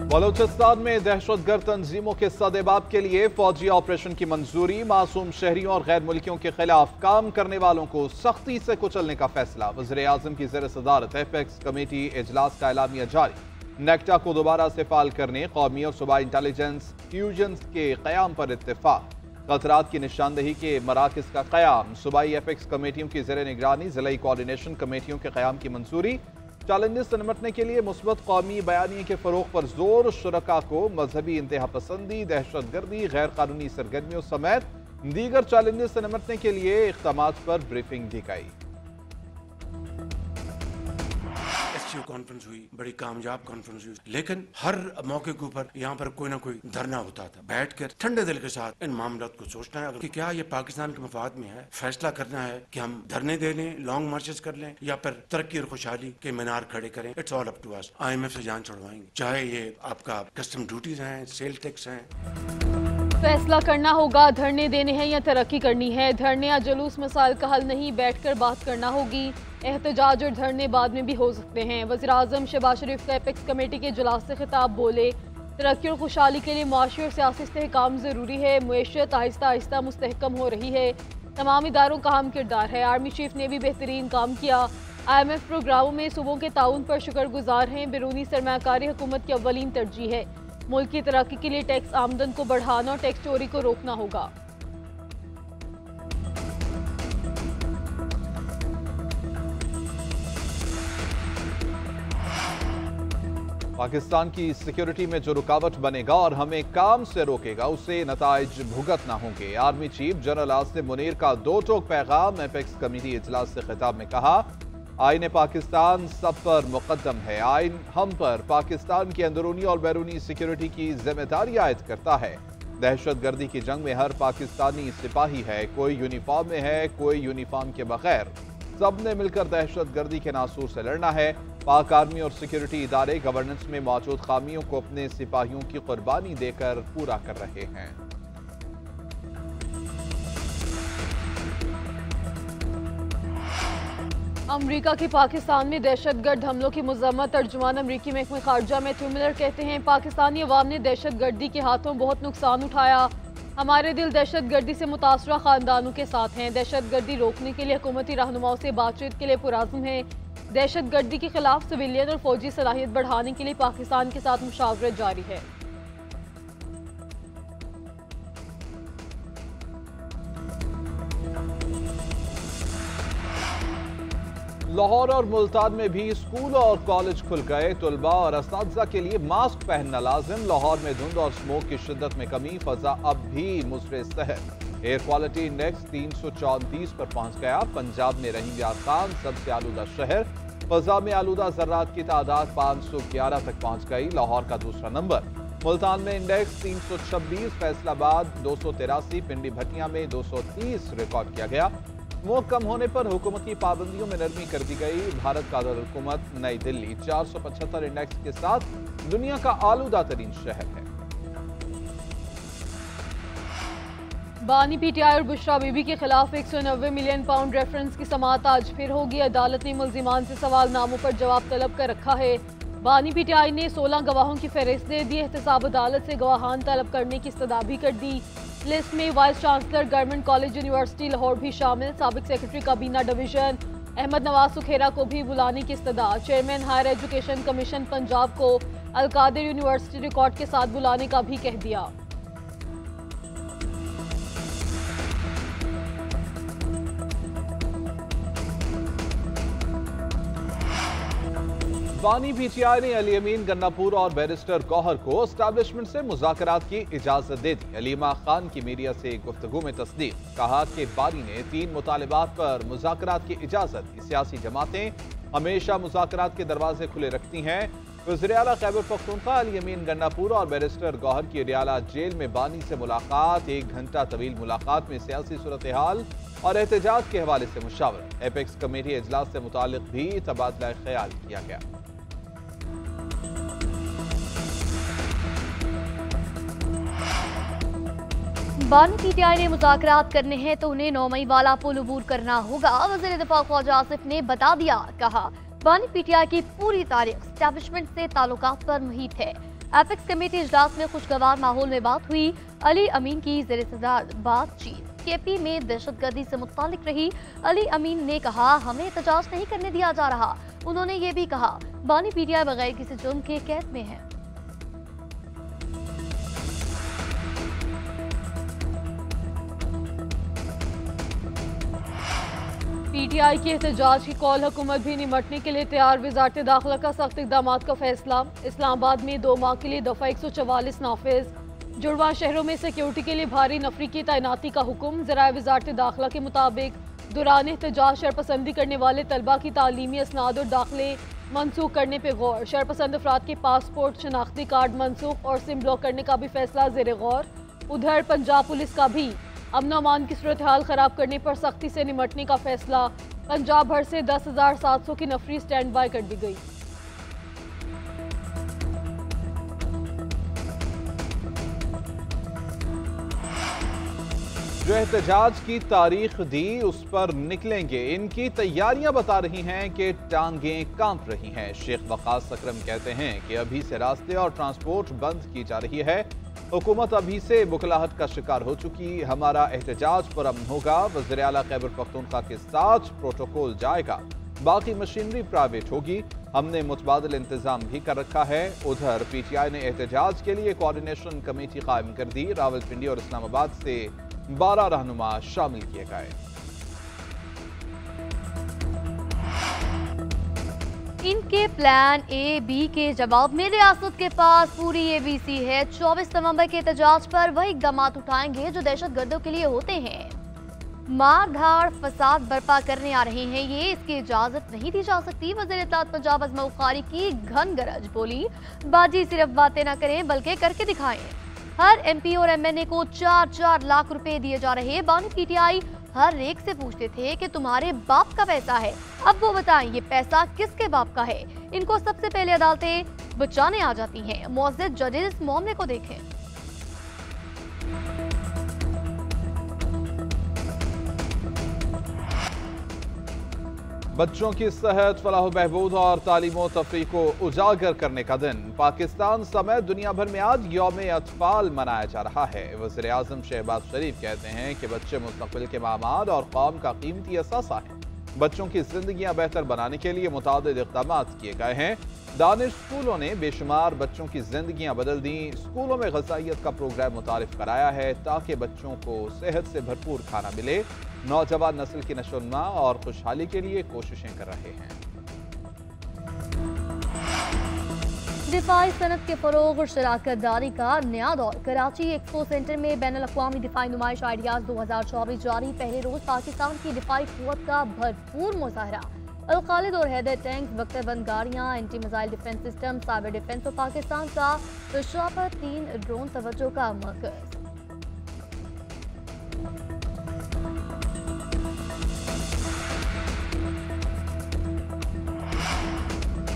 बलूचिस्तान में दहशतगर्द तंजीमों के सदेबाब के लिए फौजी ऑपरेशन की मंजूरी। मासूम शहरियों और गैर मुल्कियों के खिलाफ काम करने वालों को सख्ती से कुचलने का फैसला। वज़ीर आज़म की ज़ेर सदारत एपेक्स कमेटी इजलास का एलामिया जारी। नेक्टा को दोबारा से फाल करने, कौमी और सूबाई इंटेलिजेंस फ्यूजन के क़याम पर इत्तेफाक। खतरात की निशानदही के मराकज़ का क़याम। सूबाई एपेक्स कमेटियों की ज़ेर निगरानी ज़िलाई कोऑर्डिनेशन कमेटियों के क़याम की मंजूरी। चैलेंजेस से निपटने के लिए मुस्बत कौमी बयानी के फ़रोग़ पर जोर। शुरका को मजहबी इंतहा पसंदी, दहशतगर्दी, गैर कानूनी सरगर्मियों समेत दीगर चैलेंजेस से निपटने के लिए इक़दामात पर ब्रीफिंग दी गई। एससीओ कॉन्फ्रेंस हुई, बड़ी कामयाब कॉन्फ्रेंस हुई, लेकिन हर मौके के ऊपर यहाँ पर कोई ना कोई धरना होता था। बैठकर ठंडे दिल के साथ इन मामलों को सोचना है कि क्या ये पाकिस्तान के मफाद में है। फैसला करना है कि हम धरने दे लें, लॉन्ग मार्चेस कर लें, या फिर तरक्की और खुशहाली के मीनार खड़े करें। It's all up to us. IMF से जान छुड़वाएंगे, चाहे ये आपका कस्टम ड्यूटीज हैं, सेल टैक्स हैं। फैसला करना होगा, धरने देने हैं या तरक्की करनी है। धरने या जुलूस मसाइल का हल नहीं, बैठकर बात करना होगी। एहतजाज और धरने बाद में भी हो सकते हैं। वज़ीर आज़म शहबाज शरीफ का एपेक्स कमेटी के इजलास से खिताब बोले, तरक्की और खुशहाली के लिए मुआशी और सियासी इस्तेहकाम ज़रूरी है। मुईशत आहिस्ता आहिस्ता मुस्तहकम हो रही है, तमाम इदारों का अहम किरदार है। आर्मी चीफ ने भी बेहतरीन काम किया। IMF प्रोग्रामों में सूबों के ताउन पर शुक्रगुजार हैं। बैरूनी सरमायाकारी हुकूमत की अव्वलीन तरजीह है। मुल्क की तरक्की के लिए टैक्स आमदन को बढ़ाना और टैक्स चोरी को रोकना होगा। पाकिस्तान की सिक्योरिटी में जो रुकावट बनेगा और हमें काम से रोकेगा, उसे नताइज भुगतना होंगे। Army chief general Asim Munir का दो टोक पैगाम। एपेक्स कमेटी इजलास से खिताब में कहा, आईन पाकिस्तान सब पर मुकद्दम है। आइन हम पर पाकिस्तान की अंदरूनी और बैरूनी सिक्योरिटी की जिम्मेदारी आयद करता है। दहशतगर्दी की जंग में हर पाकिस्तानी सिपाही है। कोई यूनिफॉर्म में है, कोई यूनिफॉर्म के बगैर। सब ने मिलकर दहशतगर्दी के नासूर से लड़ना है। पाक आर्मी और सिक्योरिटी इदारे गवर्नेंस में मौजूद खामियों को अपने सिपाहियों की कुर्बानी देकर पूरा कर रहे हैं। अमरीका की पाकिस्तान में दहशतगर्द हमलों की मजम्मत। तर्जुमान अमरीकी महकमे खारजा मैथ्यू मिलर कहते हैं, पाकिस्तानी अवाम ने दहशतगर्दी के हाथों बहुत नुकसान उठाया। हमारे दिल दहशतगर्दी से मुतासरा खानदानों के साथ हैं। दहशतगर्दी रोकने के लिए हुकूमती रहनुमाओं से बातचीत के लिए पुराज़्म है। दहशतगर्दी के खिलाफ सिविलियन और फौजी सलाहियत बढ़ाने के लिए पाकिस्तान के साथ मुशावरत जारी है। लाहौर और मुल्तान में भी स्कूल और कॉलेज खुल गए। तुलबा और असातिज़ा के लिए मास्क पहनना लाजिम। लाहौर में धुंध और स्मोक की शिद्दत में कमी, फजा अब भी मुसरे सहर। एयर क्वालिटी इंडेक्स 334 पर पहुंच गया। पंजाब में रहीम यार खान सबसे आलूदा शहर। फजा में आलूदा जर्रात की तादाद 511 तक पहुंच गई। लाहौर का दूसरा नंबर। मुल्तान में इंडेक्स 326, फैसलाबाद 283, पिंडी भटिया में 230 रिकॉर्ड किया गया। स्मोक कम होने पर हुकूमत की पाबंदियों में नरमी कर दी गई। भारत का दारुल-हुकूमत नई दिल्ली 475 इंडेक्स के साथ दुनिया का आलूदा तरीन शहर है। बानी PTI और बुशरा बीबी के खिलाफ 190 मिलियन पाउंड रेफरेंस की समाअत आज फिर होगी। अदालत ने मुल्जिमान से सवालनामों पर जवाब तलब कर रखा है। बानी PTI ने 16 गवाहों की फहरिस्त दे दी। एहतसाब अदालत से गवाहान तलब करने की इस्तदा भी कर दी। लिस्ट में vice chancellor government college university Lahore भी शामिल। साबिक सेक्रेटरी काबीना डिवीजन अहमद नवाज सुखेरा को भी बुलाने की इस्तदा। Chairman higher education commission Punjab को अलकादिर यूनिवर्सिटी रिकॉर्ड के साथ बुलाने का भी कह दिया। बानी PTI ने अली अमीन गन्नापुर और बैरिस्टर गौहर को एस्टैब्लिशमेंट से मुज़ाकरात की इजाजत दे दी। अलीमा खान की मीडिया से गुफ्तगू में तस्दीक। कहा कि बानी ने 3 मुतालिबात पर मुज़ाकरात की इजाजत दी। सियासी जमातें हमेशा मुज़ाकरात के दरवाजे खुले रखती हैं। वज़ीर आला खैबर पख्तूनख्वा अली अमीन गन्नापुर और बैरिस्टर गौहर की अडियाला जेल में बानी से मुलाकात। 1 घंटा तवील मुलाकात में सियासी सूरत हाल और एहतजाज के हवाले से मुशावरत। एपेक्स कमेटी इजलास से मुतालिक भी तबादला ख्याल किया गया। बानी PTI ने मुज़ाकरात करने हैं तो उन्हें 9 मई वाला पुल अबूर करना होगा। वज़ीर दिफा ख्वाजा आसिफ ने बता दिया। कहा, बानी PTI की पूरी तारीख एस्टैब्लिशमेंट से ताल्लुकात पर मुहित है। एपेक्स कमेटी इजलास में खुशगवार माहौल में बात हुई। अली अमीन की ज़ेर-ए-सदारत बातचीत। केपी में दहशतगर्दी से मुतालिक रही। अली अमीन ने कहा, हमें एहतजाज नहीं करने दिया जा रहा। उन्होंने ये भी कहा, बानी पीटीआई बगैर किसी जुर्म के कैद में है। पीटीआई के एहतजाज की कॉल, हुकूमत भी निमटने के लिए तैयार। वजारत दाखिला का सख्त इक़दाम का फैसला। इस्लामाबाद में 2 माह के लिए दफ़ा 144 नाफिज। जुड़वा शहरों में सिक्योरिटी के लिए भारी नफरी की तैनाती का हुक्म। ज़राए वजारत दाखिला के मुताबिक दौरान एहतजाज शरपसंदी करने वाले तलबा की तालीमी असनाद और दाखिले मनसूख करने पर गौर। शरपसंद अफराद के पासपोर्ट, शनाख्ती कार्ड मनसूख और सिम ब्लॉक करने का भी फैसला ज़ेर गौर। उधर पंजाब पुलिस का भी अमन अमान की सूरत हाल खराब करने पर सख्ती से निमटने का फैसला। पंजाब भर से 10,700 की नफरी स्टैंड बाय कर दी गई। जो एहतजाज की तारीख दी उस पर निकलेंगे। इनकी तैयारियां बता रही हैं कि टांगें कांप रही हैं। शेख वकास अकरम कहते हैं कि अभी से रास्ते और ट्रांसपोर्ट बंद की जा रही है। हुकूमत अभी से बुखलाहट का शिकार हो चुकी। हमारा एहतजाज पुरअमन होगा। वज़ीर आला खैबर पख्तूनख्वा के साथ प्रोटोकॉल जाएगा। बाकी मशीनरी प्राइवेट होगी। हमने मुतबादिल इंतजाम भी कर रखा है। उधर पीटीआई ने एहतजाज के लिए कोऑर्डिनेशन कमेटी कायम कर दी। रावलपिंडी और इस्लामाबाद से 12 रहनुमा शामिल किए गए। इनके प्लान ए बी के जवाब में रियासत के पास पूरी ABC है। 24 नवंबर के एहतजाज पर वही इक़दाम उठाएंगे जो दहशतगर्दों के लिए होते हैं। मार धाड़ फसाद बर्पा करने आ रहे हैं ये, इसकी इजाजत नहीं दी जा सकती। वज़ीर इत्तलात पंजाब अज़मा बुखारी की घन गरज बोली, बाजी सिर्फ बातें ना करें बल्कि करके दिखाएं। हर MP और MNA को 4-4 लाख रुपए दिए जा रहे। बानी पीटीआई हर एक से पूछते थे कि तुम्हारे बाप का पैसा है, अब वो बताएं ये पैसा किसके बाप का है। इनको सबसे पहले अदालतें बचाने आ जाती हैं। मुअज़्ज़ज़ जजेस इस मामले को देखें। बच्चों की सेहत, फलाह बहबूद और तालीम व तफरीह को उजागर करने का दिन। पाकिस्तान समेत दुनिया भर में आज यौम अतफाल मनाया जा रहा है। वज़ीर आज़म शहबाज शरीफ कहते हैं कि बच्चे मुस्तक़बिल के मामाद और कौम का कीमती असासा है। बच्चों की जिंदगियां बेहतर बनाने के लिए मुतादिद इक़दाम किए गए हैं। दानिश स्कूलों ने बेशुमार बच्चों की जिंदगियां बदल दी। स्कूलों में ग़िज़ाइयत का प्रोग्राम मुतारिफ कराया है ताकि बच्चों को सेहत से भरपूर खाना मिले। नौजवान नस्ल की नशोनुमा और खुशहाली के लिए कोशिशें कर रहे हैं। दिफाई सनत के फरोग और शराकत दारी का नया दौर। कराची एक्सपो सेंटर में बैनुल अक़वामी दिफाई नुमाइश आइडियाज़ 2024 जारी। पहले रोज पाकिस्तान की दिफाई क़ुव्वत का भरपूर मुज़ाहरा। अल-खालिद और हैदर टैंक, बख्तरबंद गाड़ियाँ, anti missile defence system, cyber defence और पाकिस्तान का पेशावर 3 ड्रोन तवज्जो का मरकज़।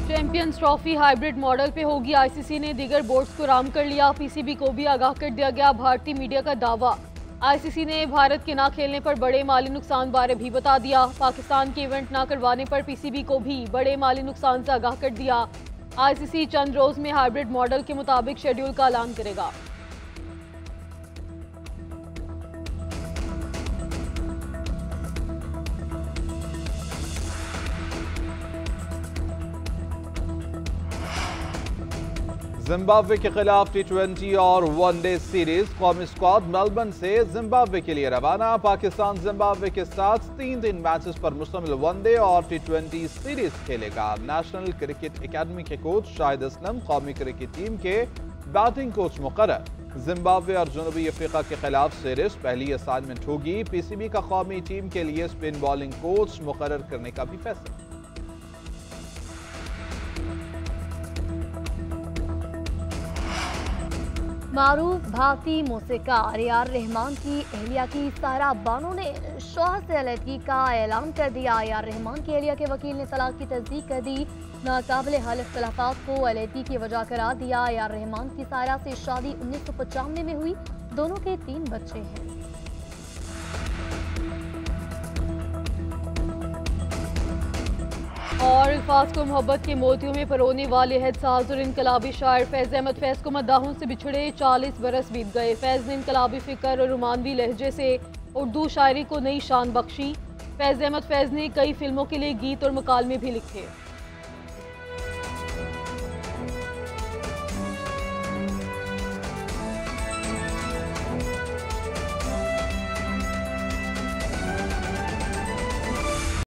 चैंपियंस ट्रॉफी हाइब्रिड मॉडल पे होगी। ICC ने दीगर बोर्ड्स को राम कर लिया। PCB को भी आगाह कर दिया गया। भारतीय मीडिया का दावा, ICC ने भारत के ना खेलने पर बड़े माली नुकसान बारे भी बता दिया। पाकिस्तान के इवेंट ना करवाने पर PCB को भी बड़े माली नुकसान से आगाह कर दिया। ICC चंद रोज में हाइब्रिड मॉडल के मुताबिक शेड्यूल का ऐलान करेगा। जिम्बाब्वे के खिलाफ T20 और वनडे सीरीज। कौमी स्क्वाड मेलबर्न से जिम्बाब्वे के लिए रवाना। पाकिस्तान जिम्बाब्वे के साथ 3 दिन मैचेस पर मुश्तमिल वनडे और T20 सीरीज खेलेगा। नेशनल क्रिकेट एकेडमी के कोच शाहिद असलम कौमी क्रिकेट टीम के बैटिंग कोच मुकर्रर। जिम्बाब्वे और जनूबी अफ्रीका के खिलाफ सीरीज पहली असाइनमेंट होगी। PCB का कौमी टीम के लिए स्पिन बॉलिंग कोच मुकर्रर करने का भी फैसला। मारूफ भारतीय मौसीकार AR रहमान की अहलिया की सारा बानो ने शौहर से अलहदगी का ऐलान कर दिया। AR रहमान की अहलिया के वकील ने तलाक की तस्दीक कर दी। नाकाबिल हल इख्तिलाफात को अलहदगी की वजह करार दिया। AR रहमान की सारा से शादी 1995 में हुई। दोनों के 3 बच्चे हैं। और अल्फाज को मोहब्बत के मोतियों में परोने वाले एहसास और इनकलाबी शायर फैज़ अहमद फैज़ को मद्दाहों से बिछड़े 40 बरस बीत गए। फैज़ ने इनकलाबी फ़िक्र और रोमानवी लहजे से उर्दू शायरी को नई शान बख्शी। फैज़ अहमद फैज़ ने कई फिल्मों के लिए गीत और मकालमे भी लिखे।